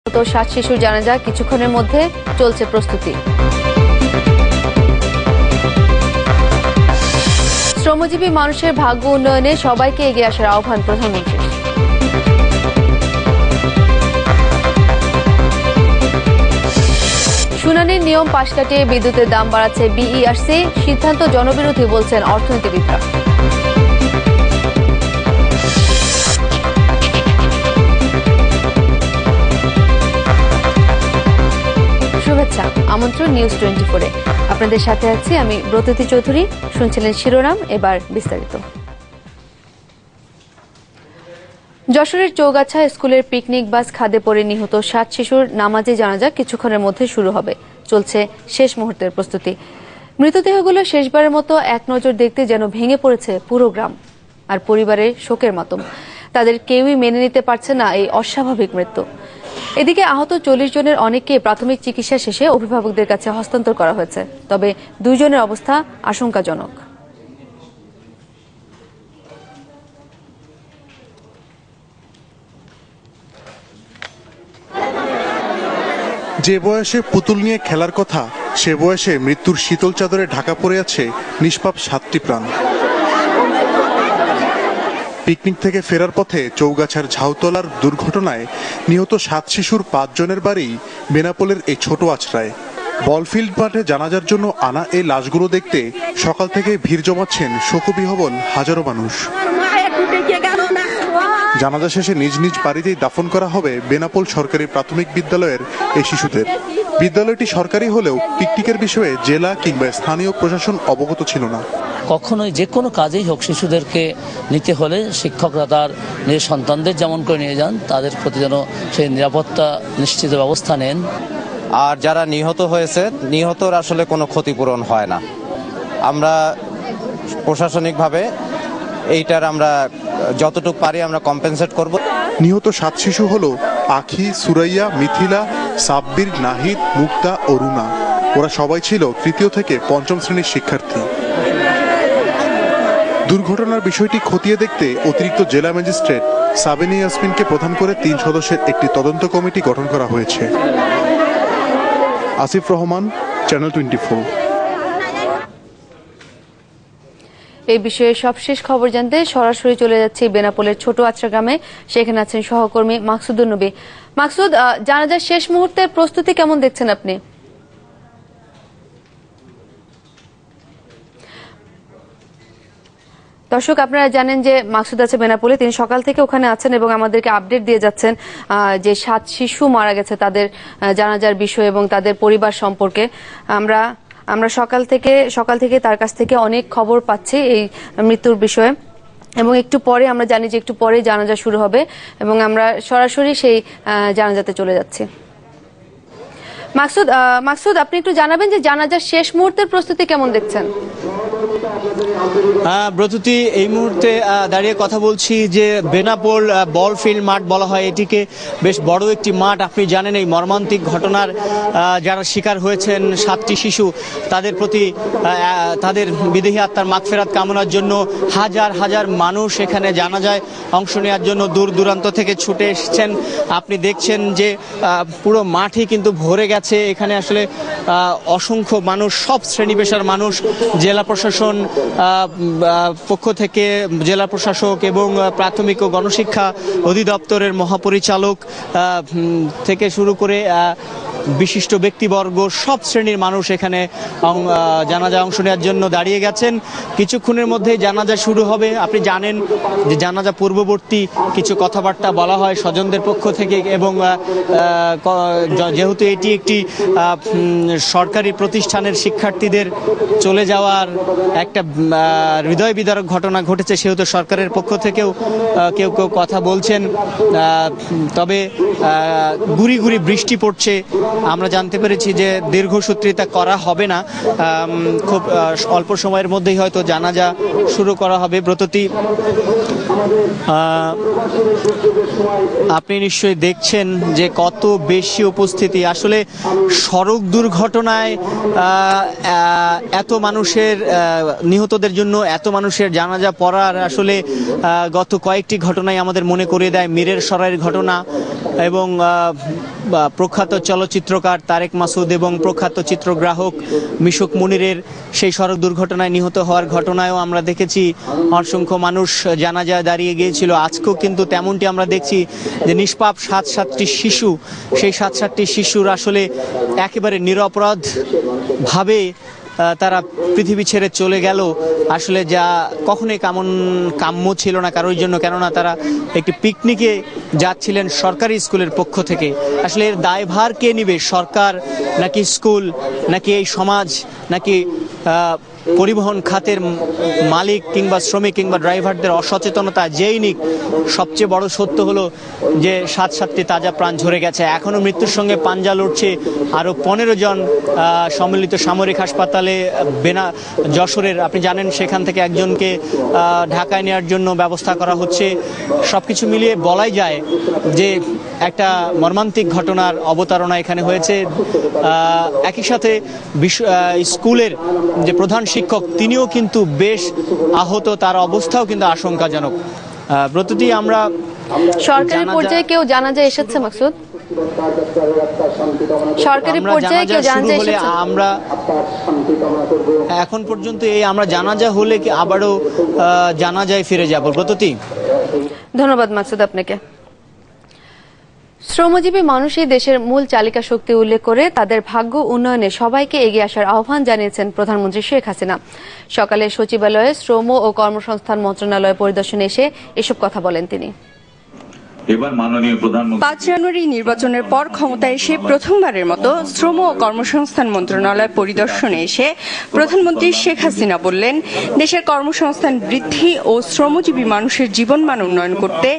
তো 7 শিশুর জানাজা কিছুক্ষণের মধ্যে চলছে প্রস্তুতি। শ্রমজীবী মানুষের ভাগ্য উন্নয়নে সবাইকে এগিয়ে আসার আহ্বান প্রধানমন্ত্রী। শুনানির নিয়ম পাশ কাটিয়ে বিদ্যুতের দাম বাড়াচ্ছে বিইআরসি, সিদ্ধান্ত জনবিরোধী বলছেন অর্থনীতিবিদরা। শুভেচ্ছা, আমন্ত্রণ নিউজ 24-এ। আপনাদের সাথে আছি আমি ব্রততী চৌধুরী। শুনছিলেন শিরোনাম, এবার বিস্তারিত। যশোরের চৌগাছা স্কুলের পিকনিক বাস খাদে পড়ে নিহত 7 শিশুর নামাজে জানাজা কিছুক্ষণের মধ্যে শুরু হবে। চলছে শেষ মুহূর্তের প্রস্তুতি। মৃতদেহগুলো শেষবারের মতো এক নজর দেখতে যেন ভেঙে পড়েছে পুরো গ্রাম, আর পরিবারের শোকের মাতম। তাদের কেউই মেনে নিতে পারছে না এই অস্বাভাবিক মৃত্যু। এদিকে আহত 40 জনের অনেককে প্রাথমিক চিকিৎসা শেষে অভিভাবকদের কাছে হস্তান্তর করা হয়েছে, তবে 2 জনের অবস্থা আশঙ্কাজনক। যে বয়সে পুতুল নিয়ে খেলার কথা, সে বয়সে মৃত্যুর শীতল চাদরে ঢাকা পড়ে আছে নিষ্পাপ 7টি প্রাণ। পিকনিক থেকে ফেরার পথে চৌগাছার ঝাউতলার দুর্ঘটনায় নিহত 7 শিশুর 5 জনের বাড়ি বেনাপোলের এই ছোট আছড়ায়। বলফিল্ড মাঠে জানাজার জন্য আনা এই লাশগুলো দেখতে সকাল থেকে ভিড় জমাচ্ছেন শোকবিহবল হাজারো মানুষ। জানাজা শেষে নিজ নিজ বাড়িতেই দাফন করা হবে বেনাপোল সরকারি প্রাথমিক বিদ্যালয়ের এই শিশুদের। বিদ্যালয়টি সরকারি হলেও পিকনিকের বিষয়ে জেলা কিংবা স্থানীয় প্রশাসন অবগত ছিল না। কখনোই যে কোনো কাজেই হোক শিশুদেরকে নিতে হলে শিক্ষকরা তার নিজের সন্তানদের যেমন করে নিয়ে যান, তাদের প্রতি যেন সেই নিরাপত্তা নিশ্চিত ব্যবস্থা নেন। আর যারা নিহত হয়েছে, নিহতর আসলে কোনো ক্ষতিপূরণ হয় না। আমরা প্রশাসনিকভাবে এইটার আমরা যতটুকু পারি আমরা কম্পেনসেট করব। নিহত 7 শিশু হলো আখি, সুরাইয়া, মিথিলা, সাব্বির, নাহিদ, মুক্তা ও রুনা। ওরা সবাই ছিল 3য় থেকে 5ম শ্রেণীর শিক্ষার্থী। দুর্ঘটনার বিষয়টি খতিয়ে দেখতে অতিরিক্ত জেলা ম্যাজিস্ট্রেট সাবিনা ইয়াসমিনকে প্রধান করে 3 সদস্যের একটি তদন্ত কমিটি গঠন করা হয়েছে। আসিফ রহমান, চ্যানেল 24। এই বিষয়ে সবশেষ খবর জানতে সরাসরি চলে যাচ্ছি বেনাপোলের ছোট আছড়া গ্রামে। সেখানে আছেন সহকর্মী মাকসুদুন নবী। মাকসুদ, জানাজার শেষ মুহূর্তের প্রস্তুতি কেমন দেখছেন আপনি? দর্শক, আপনারা জানেন যে মাকসুদ আছে বেনাপোলে, তিনি সকাল থেকে ওখানে আছেন এবং আমাদেরকে আপডেট দিয়ে যাচ্ছেন যে 7 শিশু মারা গেছে, তাদের জানাজার বিষয় এবং তাদের পরিবার সম্পর্কে। আমরা সকাল থেকে তার কাছ থেকে অনেক খবর পাচ্ছি এই মৃত্যুর বিষয়ে, এবং একটু পরে আমরা জানি যে একটু পরে জানাজা শুরু হবে এবং আমরা সরাসরি সেই জানাজাতে চলে যাচ্ছি। মাকসুদ, আপনি একটু জানাবেন যে জানাজার শেষ মুহূর্তের প্রস্তুতি কেমন দেখছেন? ব্রততী, এই মুহূর্তে দাঁড়িয়ে কথা বলছি যে বেনাপোল বল ফিল্ড মাঠ বলা হয় এটিকে, বেশ বড় একটি মাঠ। আপনি জানেন এই মর্মান্তিক ঘটনার যারা শিকার হয়েছেন 7টি শিশু, তাদের প্রতি তাদের বিদেহী আত্মার মাগফিরাত কামনার জন্য হাজার হাজার মানুষ এখানে জানাজায় অংশ নেওয়ার জন্য দূর দূরান্ত থেকে ছুটে এসেছেন। আপনি দেখছেন যে পুরো মাঠই কিন্তু ভরে গেছে। এখানে আসলে অসংখ্য মানুষ, সব শ্রেণী পেশার মানুষ, জেলা প্রশাসন পক্ষ থেকে জেলা প্রশাসক এবং প্রাথমিক ও গণশিক্ষা অধিদপ্তরের মহাপরিচালক থেকে শুরু করে বিশিষ্ট ব্যক্তিবর্গ, সব শ্রেণীর মানুষ এখানে জানাজা অংশ নেওয়ার জন্য দাঁড়িয়ে গেছেন। কিছুক্ষণের মধ্যেই জানাজা শুরু হবে। আপনি জানেন যে জানাজা পূর্ববর্তী কিছু কথাবার্তা বলা হয় স্বজনদের পক্ষ থেকে, এবং যেহেতু এটি একটি সরকারি প্রতিষ্ঠানের শিক্ষার্থীদের চলে যাওয়ার একটা হৃদয় বিদারক ঘটনা ঘটেছে, সেহেতু সরকারের পক্ষ থেকেও কেউ কেউ কথা বলছেন। তবে গুড়ি গুড়ি বৃষ্টি পড়ছে। আমরা জানতে পেরেছি যে দীর্ঘসূত্রিতা করা হবে না, খুব অল্প সময়ের মধ্যেই হয়তো জানাজা শুরু করা হবে। ব্রততী, আপনি নিশ্চয়ই দেখছেন যে কত বেশি উপস্থিতি। আসলে সড়ক দুর্ঘটনায় এত মানুষের নিহতদের জন্য এত মানুষের জানাজা পড়ার আসলে গত কয়েকটি ঘটনায় আমাদের মনে করিয়ে দেয় মিরের সরাইয়ের ঘটনা, এবং প্রখ্যাত চলচ্চিত্রকার তারেক মাসুদ এবং প্রখ্যাত চিত্রগ্রাহক মিশুক মুনিরের সেই সড়ক দুর্ঘটনায় নিহত হওয়ার ঘটনায়ও আমরা দেখেছি অসংখ্য মানুষ জানাজায় দাঁড়িয়ে গিয়েছিল। আজকেও কিন্তু তেমনটি আমরা দেখছি যে নিষ্পাপ 7-7টি শিশু, সেই 7-7টি শিশুর আসলে একেবারে নিরপরাধ ভাবে তারা পৃথিবী ছেড়ে চলে গেল, আসলে যা কখনোই কাম্য ছিল না কারোর জন্য। কেননা তারা একটি পিকনিকে যাচ্ছিলেন সরকারি স্কুলের পক্ষ থেকে। আসলে এর দায়ভার কে নিবে, সরকার নাকি স্কুল নাকি এই সমাজ নাকি পরিবহন খাতের মালিক কিংবা শ্রমিক কিংবা ড্রাইভারদের অসচেতনতা? যেই নিক, সবচেয়ে বড় সত্য হলো যে 7-7টি তাজা প্রাণ ঝরে গেছে। এখনো মৃত্যুর সঙ্গে পাঞ্জা লড়ছে আরো 15 জন সম্মিলিত সামরিক হাসপাতালে যশোরের, আপনি জানেন সেখান থেকে একজনকে ঢাকায় নেওয়ার জন্য ব্যবস্থা করা হচ্ছে। সবকিছু মিলিয়ে বলাই যায় যে একটা মর্মান্তিক ঘটনার অবতারণা এখানে হয়েছে। একই সাথে স্কুলের যে প্রধান শিক্ষক তিনিও কিন্তু বেশ আহত, তার অবস্থাও কিন্তু আশঙ্কাজনক। প্রতিটি আমরা সরকারি পর্যায়ে কেউ জানাজা এসেছে মাকসুদ? সরকারি পর্যায়ে কেউ জানাজা এসেছে? আমরা এখন পর্যন্ত আমরা জানাজা হলে কি আবারও জানাজায় ফিরে যাব। প্রতি ধন্যবাদ মাকসুদ আপনাকে। শ্রমজীবী মানুষই দেশের মূল চালিকা শক্তি উল্লেখ করে তাদের ভাগ্য উন্নয়নে সবাইকে এগিয়ে আসার আহ্বান জানিয়েছেন প্রধানমন্ত্রী শেখ হাসিনা। সকালে সচিবালয়ে শ্রম ও কর্মসংস্থান মন্ত্রণালয় পরিদর্শনে এসে এসব কথা বলেন তিনি। এবার মাননীয় প্রধানমন্ত্রী 5 জানুয়ারি নির্বাচনের পর ক্ষমতায় এসে প্রথমবারের মতো শ্রম ও কর্মসংস্থান মন্ত্রণালয় পরিদর্শনে এসে প্রধানমন্ত্রী শেখ হাসিনা বললেন, দেশের কর্মসংস্থান বৃদ্ধি ও শ্রমজীবী মানুষের জীবনমান উন্নয়ন করতে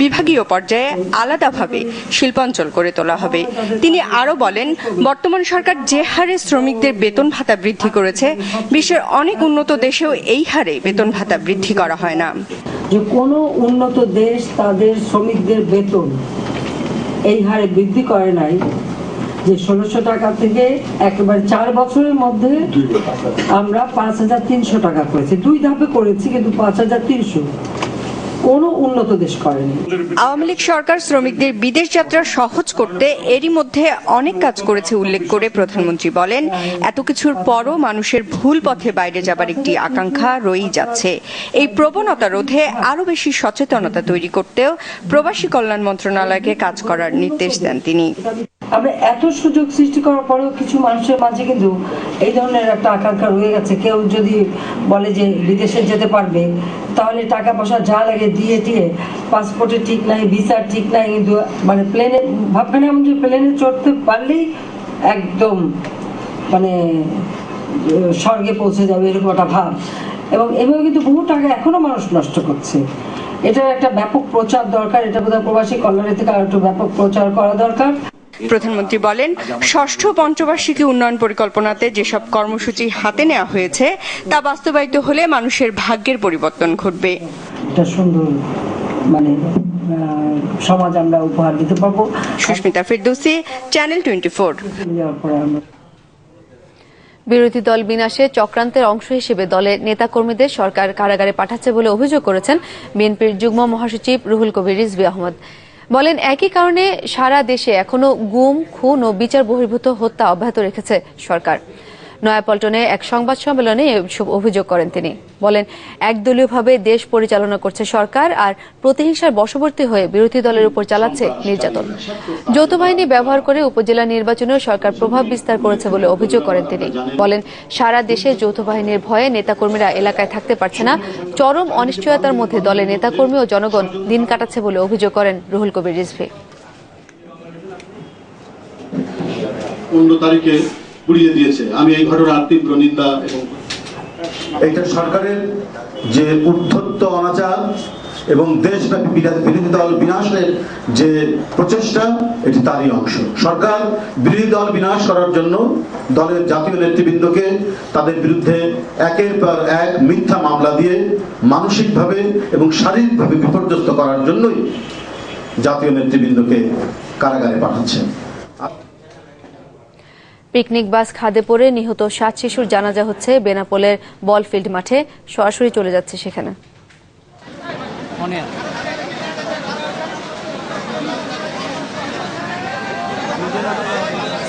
বিভাগীয় পর্যায়ে আলাদাভাবে শিল্পাঞ্চল করে তোলা হবে। তিনি আরও বলেন, বর্তমান সরকার যে হারে শ্রমিকদের বেতন ভাতা বৃদ্ধি করেছে, বিশ্বের অনেক উন্নত দেশেও এই হারে বেতন ভাতা বৃদ্ধি করা হয় না। যে কোনো উন্নত দেশ তাদের শ্রমিকদের বেতন এই হারে বৃদ্ধি করে নাই, যে 1600 টাকা থেকে একেবারে 4 বছরের মধ্যে আমরা 5300 টাকা করেছি। 2 ধাপে করেছি, কিন্তু 5300 কোনো উন্নত দেশ করেনি। আওয়ামী লীগ সরকার শ্রমিকদের বিদেশ যাত্রা সহজ করতে এরই মধ্যে অনেক কাজ করেছে উল্লেখ করে প্রধানমন্ত্রী বলেন, এত কিছুর পরও মানুষের ভুল পথে বাইরে যাবার একটি আকাঙ্ক্ষা রয়েই যাচ্ছে। এই প্রবণতা রোধে আরো বেশি সচেতনতা তৈরি করতেও প্রবাসী কল্যাণ মন্ত্রণালয়কে কাজ করার নির্দেশ দেন তিনি। আমরা এত সুযোগ সৃষ্টি করার পরেও কিছু মানুষের মাঝে কিন্তু এই ধরনের একটা আকাঙ্ক্ষা রয়ে গেছে। কেউ যদি বলে যে বিদেশে যেতে পারবে, তাহলে টাকা পয়সা যা লাগে দিয়ে পাসপোর্টে ঠিক নাই, ভিসা ঠিক নাই, কিন্তু মানে প্লেনে ভাবখানে এমন যে প্লেনে চড়তে পারলেই একদম মানে স্বর্গে পৌঁছে যাবে, এরকম একটা ভাব। এবং এভাবে কিন্তু বহু টাকা এখনো মানুষ নষ্ট করছে। এটার একটা ব্যাপক প্রচার দরকার। এটা বোধহয় প্রবাসী কল্যাণের থেকে আরেকটু ব্যাপক প্রচার করা দরকার। প্রধানমন্ত্রী বলেন, ষষ্ঠ পঞ্চবার্ষিকী উন্নয়ন পরিকল্পনাতে যেসব কর্মসূচি হাতে নেওয়া হয়েছে তা বাস্তবায়িত হলে মানুষের ভাগ্যের পরিবর্তন ঘটবে। একটা সুন্দর মানে সমাজ আমরা উপহার দিতে পারবো। সুস্মিতা ফেরদৌসি, চ্যানেল 24। বিরোধী দল বিনাশে চক্রান্তের অংশ হিসেবে দলের নেতাকর্মীদের সরকার কারাগারে পাঠাচ্ছে বলে অভিযোগ করেছেন বিএনপির যুগ্ম মহাসচিব রুহুল কবির রিজভী আহমদ। বলেন, একই কারণে সারা দেশে এখনো গুম, খুন ও বিচার বহির্ভূত হত্যা অব্যাহত রেখেছে সরকার। নয়াপল্টনে এক সংবাদ সম্মেলনে এসব অভিযোগ করেন তিনি। বলেন, একদলীয়ভাবে দেশ পরিচালনা করছে সরকার আর প্রতিহিংসার বশবর্তী হয়ে বিরোধী দলের উপর চালাচ্ছে নির্যাতন। যৌথ বাহিনী ব্যবহার করে উপজেলা নির্বাচনেও সরকার প্রভাব বিস্তার করেছে বলে অভিযোগ করেন তিনি। বলেন, সারা দেশে যৌথ বাহিনীর ভয়ে নেতাকর্মীরা এলাকায় থাকতে পারছে না। চরম অনিশ্চয়তার মধ্যে দলের নেতাকর্মী ও জনগণ দিন কাটাচ্ছে বলে অভিযোগ করেন রুহুল কবির রিজভী। 15 তারিখে পুড়িয়ে দিয়েছে। আমি এই ঘটনার তীব্র নিন্দা এবং এটা সরকারের যে উদ্ধত্ত অনাচার এবং দেশব্যাপী বিরোধী দল বিনাশের যে প্রচেষ্টা, এটি তারই অংশ। সরকার বিরোধী দল বিনাশ করার জন্য দলের জাতীয় নেতৃবৃন্দকে তাদের বিরুদ্ধে একের পর এক মিথ্যা মামলা দিয়ে মানসিকভাবে এবং শারীরিকভাবে বিপর্যস্ত করার জন্যই জাতীয় নেতৃবৃন্দকে কারাগারে পাঠাচ্ছে। পিকনিক বাস খাদে পড়ে নিহত 7 শিশুর জানাজা হচ্ছে বেনাপোলের বলফিল্ড মাঠে। সরাসরি চলে যাচ্ছে সেখানে।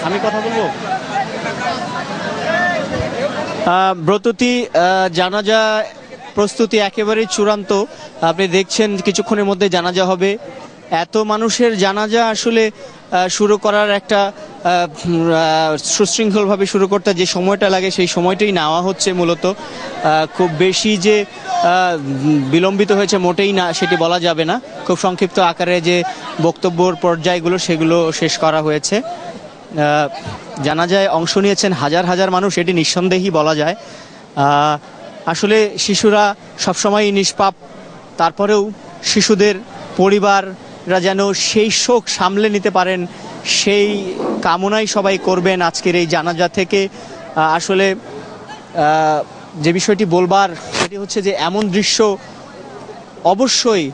আমি কথা বলবো। ব্রততী জানাজা প্রস্তুতি একেবারেই চূড়ান্ত। আপনি দেখছেন কিছুক্ষণের মধ্যে জানাজা হবে। এত মানুষের জানাজা আসলে শুরু করার একটা সুশৃঙ্খলভাবে শুরু করতে যে সময়টা লাগে সেই সময়টাই নেওয়া হচ্ছে মূলত। খুব বেশি যে বিলম্বিত হয়েছে মোটেই না সেটি বলা যাবে না। খুব সংক্ষিপ্ত আকারে যে বক্তব্যর পর্যায়গুলো সেগুলো শেষ করা হয়েছে। জানাজায় অংশ নিয়েছেন হাজার হাজার মানুষ, এটি নিঃসন্দেহেই বলা যায়। আসলে শিশুরা সবসময়ই নিষ্পাপ, তারপরেও শিশুদের পরিবাররা যেন সেই শোক সামলে নিতে পারেন সেই কামনাই সবাই করবেন আজকের এই জানাজা থেকে। আসলে যে বিষয়টি বলবার সেটি হচ্ছে যে এমন দৃশ্য অবশ্যই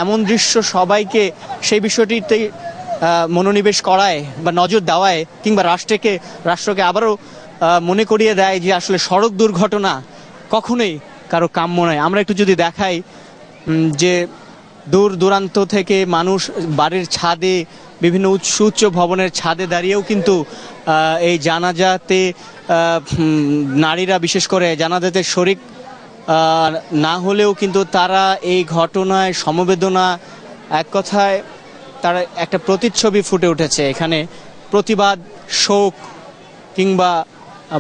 এমন দৃশ্য সবাইকে সেই বিষয়টিতে মনোনিবেশ করায় বা নজর দেওয়ায় কিংবা রাষ্ট্রকে আবারও মনে করিয়ে দেয় যে আসলে সড়ক দুর্ঘটনা কখনোই কারো কাম্য নয়। আমরা একটু যদি দেখাই যে দূর দূরান্ত থেকে মানুষ বাড়ির ছাদে, বিভিন্ন উচ্চ ভবনের ছাদে দাঁড়িয়েও কিন্তু এই জানাজাতে নারীরা বিশেষ করে জানাজাতে শরিক না হলেও কিন্তু তারা এই ঘটনায় সমবেদনা, এক কথায় তার একটা প্রতিচ্ছবি ফুটে উঠেছে এখানে। প্রতিবাদ, শোক কিংবা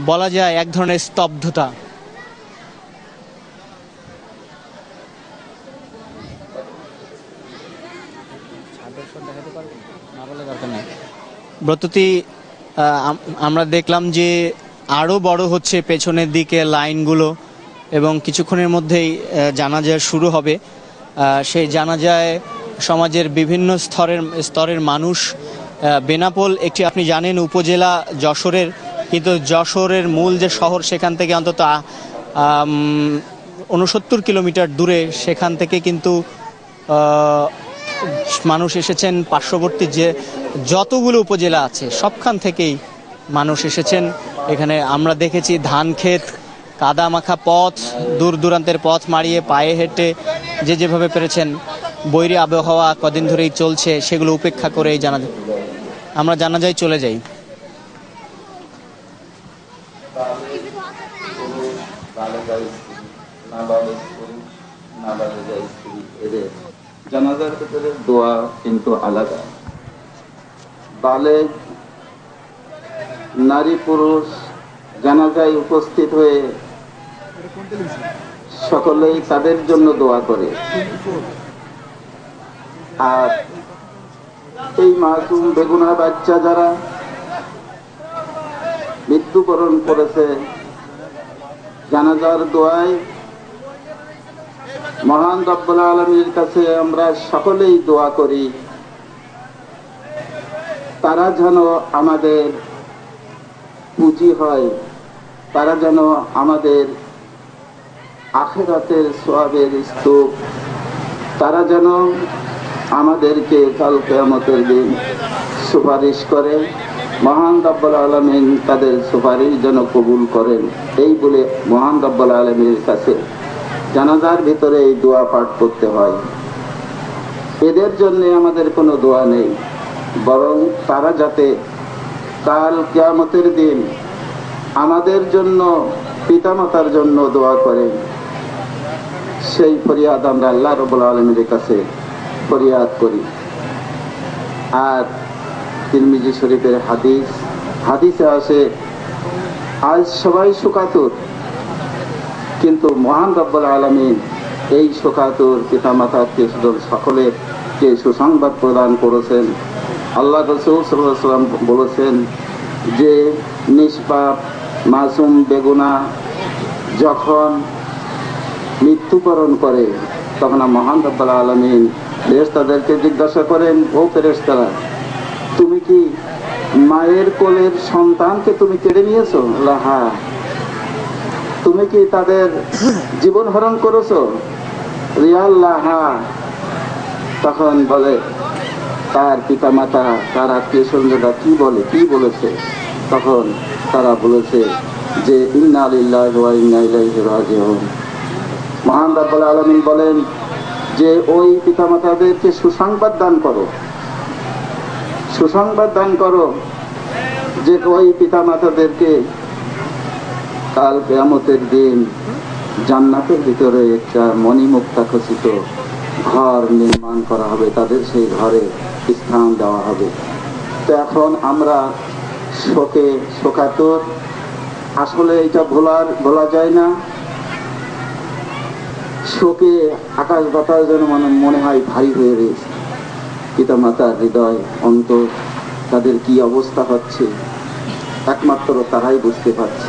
বলা যায় এক ধরনের স্তব্ধতা। ব্রততী আমরা দেখলাম যে আরও বড় হচ্ছে পেছনের দিকে লাইনগুলো এবং কিছুক্ষণের মধ্যেই জানাজা শুরু হবে। সেই জানাজায় সমাজের বিভিন্ন স্তরের মানুষ। বেনাপোল একটি আপনি জানেন উপজেলা যশোরের, কিন্তু যশোরের মূল যে শহর সেখান থেকে অন্তত 69 কিলোমিটার দূরে, সেখান থেকে কিন্তু মানুষ এসেছেন। পার্শ্ববর্তী যে যতগুলো উপজেলা আছে সবখান থেকেই মানুষ এসেছেন এখানে। আমরা দেখেছি ধান ক্ষেত, কাদা মাখা পথ, দূর দূরান্তের পথ মারিয়ে পায়ে হেঁটে যে যেভাবে পেরেছেন। বৈরী আবহাওয়া কদিন ধরেই চলছে, সেগুলো উপেক্ষা করেই আমরা জানাজায় চলে যাই। জানাজার ভিতরে দোয়া কিন্তু আলাদা। বালেগ নারী পুরুষ জানাজায় উপস্থিত হয়ে সকলেই তাদের জন্য দোয়া করে। আর এই মাসুম বেগুনা বাচ্চা যারা মৃত্যুবরণ করেছে, জানাজার দোয়ায় মহান রব্বুল আলামিনের কাছে আমরা সকলেই দোয়া করি তারা যেন আমাদের পুঁজি হয়, তারা যেন আমাদের আখিরাতের সওয়াবের স্তূপ, তারা যেন আমাদেরকে কাল কিয়ামতের দিন সুপারিশ করে। মহান রব্বুল আলামিন তাদের সুপারিশ যেন কবুল করেন, এই বলে মহান রব্বুল আলামিনের কাছে জানাজার ভিতরে এই দোয়া পাঠ করতে হয়। এদের জন্য আমাদের কোনো দোয়া নেই, বরং তারা যাতে কাল কিয়ামতের দিন আমাদের জন্য, পিতামাতার জন্য দোয়া করেন, সেই ফরিয়াদ আমরা আল্লাহ রাব্বুল আলামিনের কাছে ফরিয়াদ করি। আর তিরমিজি শরীফের হাদিসে আসে, আজ সবাই শোকাতুর, কিন্তু মহান রব্বুল আলামিন এই শোকাতুর পিতামাতাকে সকলেকে সুসংবাদ প্রদান করেছেন। আল্লাহ রাসূল সাল্লাল্লাহু আলাইহি ওয়াসাল্লাম বলেছেন যে নিষ্পাপ মাসুম বেগুনা যখন মৃত্যুবরণ করে তখন মহান রব্বুল আলামিন ফেরেশতাদেরকে জিজ্ঞাসা করেন, ও ফেরেশতারা, তুমি কি মায়ের কোলের সন্তানকে তুমি কেড়ে নিয়েছো? হ্যাঁ। তুমি কি তাদের জীবন হরণ করেছো? আল্লাহ হ্যাঁ। তখন বলে তার পিতা মাতা, তার আত্মীয় স্বজনরা কি বলেছে? তখন তারা বলেছে যে ইন্না লিল্লাহি ওয়া ইন্না ইলাইহি রাজিউন। মহান রব্বুল আলামিন বলেন যে ওই পিতা মাতাদেরকে সুসংবাদ দান করো যে ওই পিতামাতাদেরকে কাল কিয়ামতের দিন জান্নাতের ভিতরে একটা মণিমুক্তা খচিত ঘর নির্মাণ করা হবে, তাদের সেই ঘরে স্থান দেওয়া হবে। তো এখন আমরা শোকাতুর, আসলে এটা ভোলা যায় না। শোকে আকাশ বাতাস যেন মনে হয় ভারী হয়ে রয়েছে। পিতামাতার হৃদয়, অন্তর, তাদের কি অবস্থা হচ্ছে একমাত্র তারাই বুঝতে পারছে।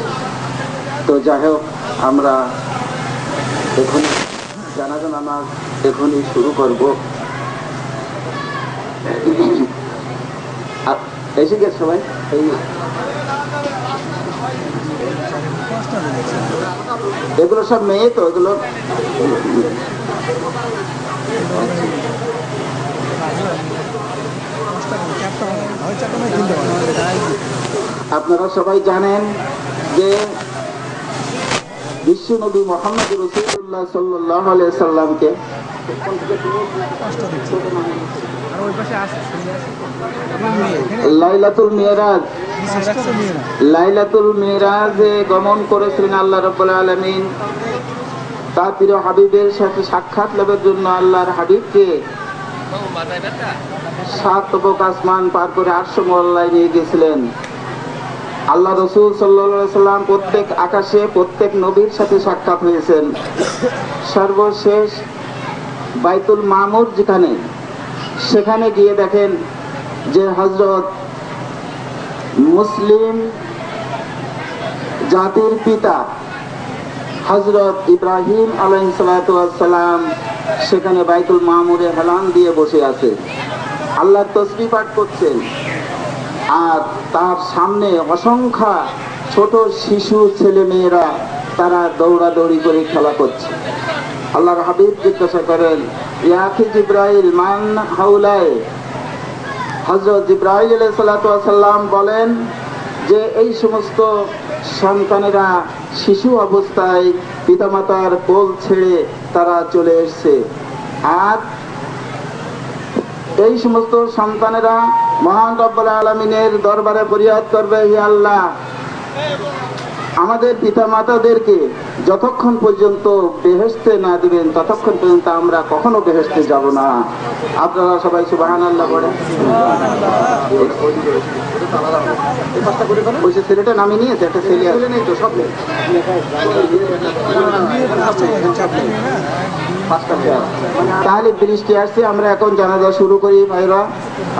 তো যাই হোক, আমরা এখনই জানাজা নামাজ এখনই শুরু করব। এসে গেছে সবাই? এগুলো সব মেয়ে, তো এগুলো আপনারা সবাই জানেন যে বিশ্ব নবী মুহাম্মদ রাসূলুল্লাহ সাল্লাল্লাহু আলাইহি সাল্লামকে লাইলাতুল মিরাজে গমন করেছিলেন আল্লাহ রাব্বুল আলামিন। তার প্রিয় হাবিবের সাথে সাক্ষাৎ লাভের জন্য আল্লাহর হাবিবকে 7 তবক আসমান পার করে 800 মহল্লায় নিয়ে গেছিলেন। আল্লাহ রাসূল সাল্লাল্লাহু আলাইহি সাল্লাম প্রত্যেক আকাশে প্রত্যেক নবীর সাথে সাক্ষাৎ হয়েছেন। সর্বশেষ বাইতুল মামুর যেখানে, সেখানে গিয়ে দেখেন যে হযরত মুসলিম জাতির পিতা হযরত ইব্রাহিম আলাইহিস সালাতু ওয়াস সালাম সেখানে বাইতুল মামুরে হেলান দিয়ে বসে আছে, আল্লাহর তাসবিহ পাঠ করছেন। আর তার সামনে অসংখ্য ছোট শিশু ছেলে মেয়েরা তারা দৌড়াদৌড়ি করে খেলা করছে। আল্লাহর হাবিব জিজ্ঞাসা করেন, ইয়া আখি জিবরাইল মান হাউলাই। হযরত জিবরাইল আলাইহিস সালাতু ওয়াস সালাম বলেন যে এই সমস্ত সন্তানেরা শিশু অবস্থায় পিতামাতার কোল ছেড়ে তারা চলে এসেছে। আর এই সমস্ত সন্তানেরা মহান রব্বুল আলামিনের দরবারে ফরিয়াদ করবে, হে আল্লাহ, আমাদের পিতামাতাদেরকে যতক্ষণ পর্যন্ত বেহেশতে না দিবেন ততক্ষণ পর্যন্ত আমরা কখনো বেহেশতে যাব না। আপনারা সবাই সুবহানাল্লাহ বলেন। ওই ছেলেটা নামিয়ে নিয়েছে, একটা ছেলে আছে নেই তো, সব তাহলে বৃষ্টি আসছে। আমরা এখন জানাজা শুরু করি। ভাইরা,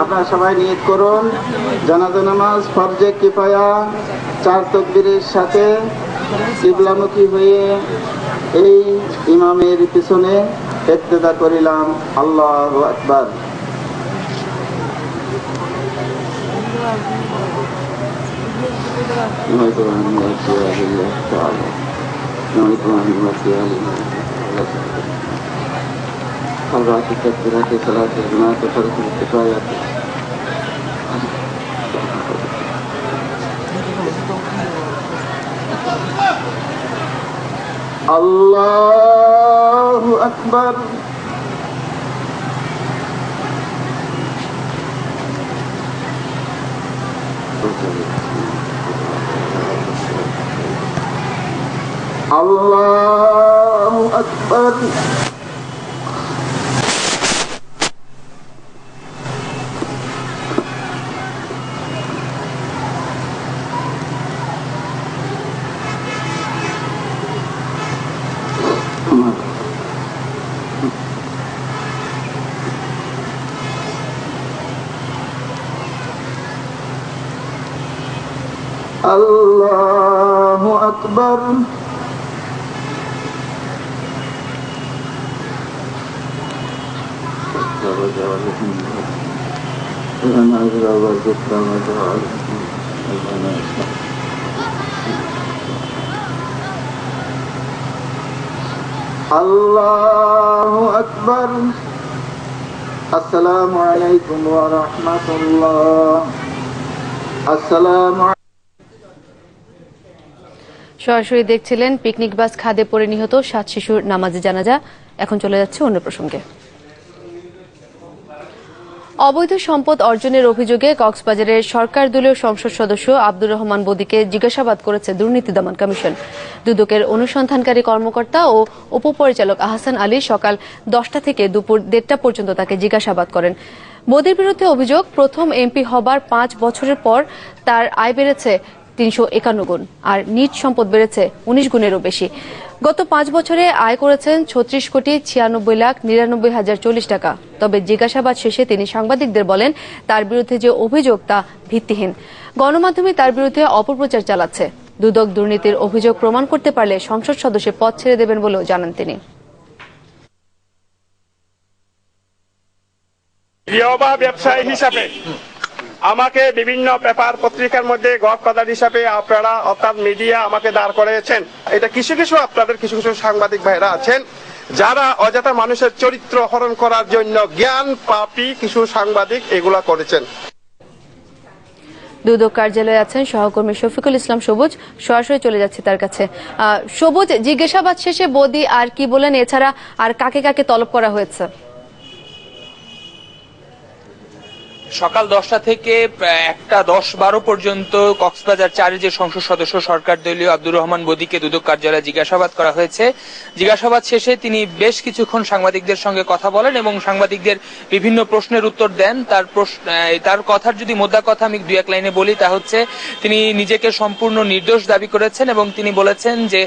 আপনারা সবাই নিয়ত করুন, জানাজা নামাজ ফরজে কিফায়া 4 তাকবীরের সাথে কিবলামুখী হয়ে এই ইমামের পিছনে ইক্তেদা করিলাম। আল্লাহু আকবার। আল্লাহু আকবার। আল্লাহু আকবার। আল্লাহু আকবার। আল্লাহু আকবার। আসসালামু আলাইকুম ওয়া রাহমাতুল্লাহ। আসসালামু সরাসরি দেখছিলেন পিকনিক বাস খাদে পড়ে নিহত 7 শিশুর নামাজে জানাজা। এখন চলে যাচ্ছে অন্য প্রসঙ্গে। অবৈধ সম্পদ অর্জনের অভিযোগে কক্সবাজারের সরকার দলীয় সংসদ সদস্য আব্দুর রহমান বদিকে জিজ্ঞাসাবাদ করেছে দুর্নীতি দমন কমিশন। দুদকের অনুসন্ধানকারী কর্মকর্তা ও উপপরিচালক আহসান আলী সকাল 10টা থেকে দুপুর 1:30টা পর্যন্ত তাকে জিজ্ঞাসাবাদ করেন। বদির বিরুদ্ধে অভিযোগ, প্রথম এমপি হবার 5 বছরের পর তার আয় বেড়েছে 351 গুণ, আর নিজ সম্পদ বেড়েছে 19 গুণেরও বেশি। গত 5 বছরে আয় করেছেন 36,96,99,040 টাকা। তবে জিজ্ঞাসাবাদ শেষে তিনি সাংবাদিকদের বলেন, তার বিরুদ্ধে যে অভিযোগ তা ভিত্তিহীন। গণমাধ্যমে তার বিরুদ্ধে অপপ্রচার চালাচ্ছে। দুদক দুর্নীতির অভিযোগ প্রমাণ করতে পারলে সংসদ সদস্যের পদ ছেড়ে দেবেন বলেও জানান তিনি। ব্যবসায়ী হিসাবে আমাকে বিভিন্ন পেপার পত্রিকার মধ্যে গডফাদার হিসাবে আপনারা অর্থাৎ মিডিয়া আমাকে দাঁড় করিয়েছেন। এটা কিছু কিছু আপনাদের কিছু কিছু সাংবাদিক ভাইরা আছেন যারা অযথা মানুষের চরিত্র হরণ করার জন্য জ্ঞান পাপী কিছু সাংবাদিক এগুলা করেছেন। দুদক কার্যালয়ে আছেন সহকর্মী শফিকুল ইসলাম সবুজ, সরাসরি চলে যাচ্ছে তার কাছে। সবুজ, জিজ্ঞাসাবাদ শেষে বদি আর কি বলেন, এছাড়া আর কাকে কাকে তলব করা হয়েছে? সকাল 10টা থেকে 1:10-12 পর্যন্ত কক্সবাজার 4 যে সংসদ সদস্য সরকার দলীয় আব্দুর রহমান বদিকে দুদক কার্যালয়ে জিজ্ঞাসাবাদ করা হয়েছে। জিজ্ঞাসাবাদ শেষে তিনি বেশ কিছুক্ষণ সাংবাদিকদের সঙ্গে কথা বলেন এবং সাংবাদিকদের বিভিন্ন প্রশ্নের উত্তর দেন। তার কথার যদি মোদ্দা কথা আমি 2-1 লাইনে বলি, তা হচ্ছে তিনি নিজেকে সম্পূর্ণ নির্দোষ দাবি করেছেন এবং তিনি বলেছেন যে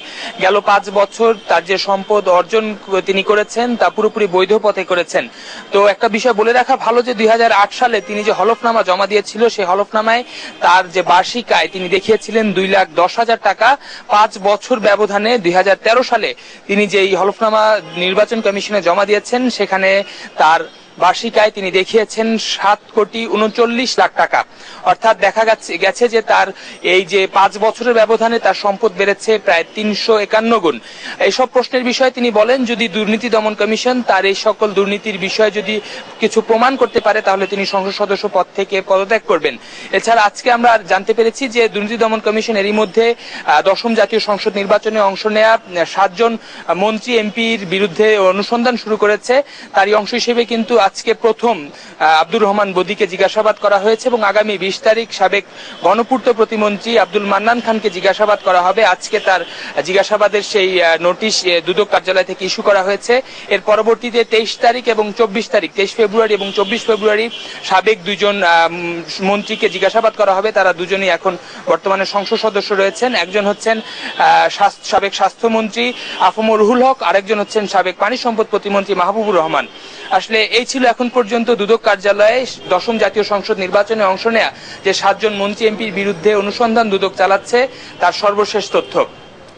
গেল 5 বছর তার যে সম্পদ অর্জন তিনি করেছেন তা পুরোপুরি বৈধ পথে করেছেন। তো একটা বিষয় বলে রাখা ভালো যে 2008 সালে তিনি যে হলফনামা জমা দিয়েছিল, সেই হলফনামায় তার যে বার্ষিক আয় তিনি দেখিয়েছিলেন 2,10,000 টাকা। 5 বছর ব্যবধানে 2013 সালে তিনি যে এই হলফনামা নির্বাচন কমিশনে জমা দিয়েছেন, সেখানে তার বার্ষিক আয় তিনি দেখিয়েছেন 7,39,00,000 টাকা। অর্থাৎ দেখা গেছে যে তার এই যে 5 বছরের ব্যবধানে তার সম্পদ বেড়েছে প্রায় 351 গুণ। এইসব প্রশ্নের বিষয়ে তিনি বলেন, যদি দুর্নীতি দমন কমিশন তার এই সকল দুর্নীতির বিষয়ে যদি কিছু প্রমাণ করতে পারে তাহলে তিনি সংসদ সদস্য পদ থেকে পদত্যাগ করবেন। এছাড়া আজকে আমরা জানতে পেরেছি যে দুর্নীতি দমন কমিশন এরই মধ্যে 10ম জাতীয় সংসদ নির্বাচনে অংশ নেয়া 7 জন মন্ত্রী এমপির বিরুদ্ধে অনুসন্ধান শুরু করেছে। তারই অংশ হিসেবে কিন্তু আজকে প্রথম আব্দুর রহমান বদিকে জিজ্ঞাসাবাদ করা হয়েছে এবং আগামী 20 তারিখ সাবেক গণপূর্ত প্রতিমন্ত্রী আব্দুল মান্নান খানকে জিজ্ঞাসাবাদ করা হবে। আজকে তার জিজ্ঞাসাবাদের সেই নোটিশ দুদক কার্যালয় থেকে ইস্যু করা হয়েছে। এর পরবর্তীতে 23 তারিখ এবং 24 তারিখ 23 ফেব্রুয়ারি এবং 24 ফেব্রুয়ারি সাবেক 2 জন মন্ত্রীকে জিজ্ঞাসাবাদ করা হবে। তারা দুজনই এখন বর্তমানে সংসদ সদস্য রয়েছেন। একজন হচ্ছেন সাবেক স্বাস্থ্যমন্ত্রী আফম রুহুল হক, আরেকজন হচ্ছেন সাবেক পানি সম্পদ প্রতিমন্ত্রী মাহবুবুর রহমান। আসলে এই ছিল এখন পর্যন্ত দুদক কার্যালয়ে 10ম জাতীয় সংসদ নির্বাচনে অংশ নেয়া যে 7 জন মন্ত্রী এমপির বিরুদ্ধে অনুসন্ধান দুদক চালাচ্ছে তার সর্বশেষ তথ্য।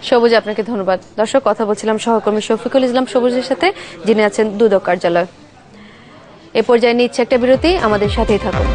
সবুজ, আপনাকে ধন্যবাদ। দর্শক, কথা বলছিলাম সহকর্মী শফিকুল ইসলাম সবুজের সাথে, যিনি আছেন দুদক কার্যালয়। এ পর্যায়ে নিচ্ছে একটা বিরতি, আমাদের সাথেই থাকুন।